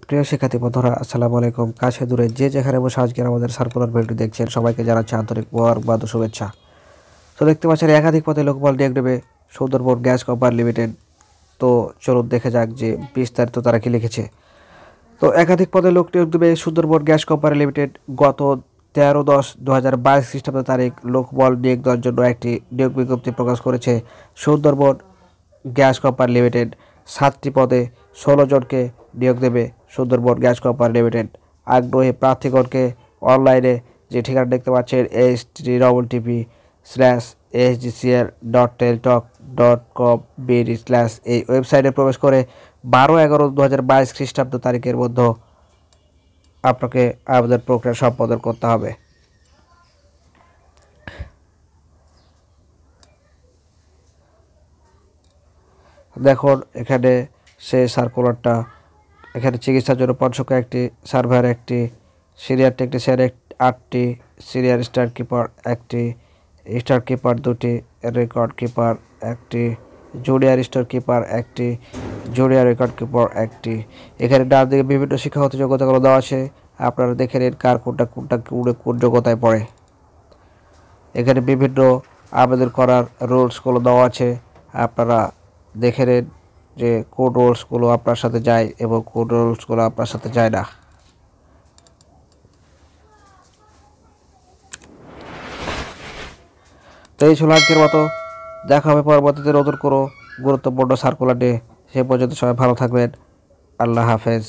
প্রিয় শিক্ষার্থী বন্ধুরা, আসসালামু আলাইকুম। কাছে দূরে যে যেখানে বসে আজকের আমাদের সার্কুলার ভিডিওটি দেখছেন, সবাইকে জানাচ্ছি আন্তরিক মোবারকবাদ ও শুভেচ্ছা। তো দেখতে পাচ্ছেন একাধিক পদে লোকবল নিয়োগ নেবে সুন্দরবন গ্যাস কোম্পানি লিমিটেড। তো চলুন দেখে যাক যে বিস্তারিত তারা কি লিখেছে। তো একাধিক পদে লোক নিয়োগ দেবে সুন্দরবন গ্যাস কোম্পানি লিমিটেড। গত 13/10/2022 খ্রিস্টাব্দ তারিখ লোকবল নিয়োগ দেওয়ার জন্য একটি নিয়োগ বিজ্ঞপ্তি প্রকাশ করেছে সুন্দরবন গ্যাস কোম্পানি লিমিটেড। 7টি পদে 16 জনকে নিয়োগ দেবে সুন্দরবন গ্যাস কোম্পানি লিমিটেড। আগ্রহী প্রার্থীগণকে অনলাইনে যে ঠিকানা দেখতে পাচ্ছেন http://sgcl.teltok.com/, এই ওয়েবসাইটে প্রবেশ করে 12/11/2022 খ্রিস্টাব্দ তারিখের মধ্যে আপনাকে আবেদন প্রক্রিয়া সম্পাদন করতে হবে। দেখুন এখানে সেই সার্কুলারটা, এখানে চিকিৎসার জন্য পঞ্চক একটি, সার্ভার একটি, সিনিয়র টেকনিশিয়ান 8টি, সিনিয়র স্টার কিপার একটি, স্টার কিপার 2টি, রেকর্ড কিপার একটি, জুনিয়র স্টার কিপার একটি, জুনিয়র রেকর্ড কিপার একটি। এখানে ডান দিকে বিভিন্ন শিক্ষাগত যোগ্যতাগুলো দেওয়া আছে, আপনারা দেখে নিন কার কোনটা কোন যোগ্যতায় পড়ে। এখানে বিভিন্ন আবেদন করার রুলসগুলো দেওয়া আছে, আপনারা দেখে নিন যে কোন রুলসগুলো আপনার সাথে যায় এবং কোন রুলসগুলো আপনার সাথে যায় না। তো এই ছিল আজকের মতো, দেখা হবে পরবর্তীতে নতুন কোনো গুরুত্বপূর্ণ সার্কুলার নিয়ে। সে পর্যন্ত সবাই ভালো থাকবেন। আল্লাহ হাফেজ।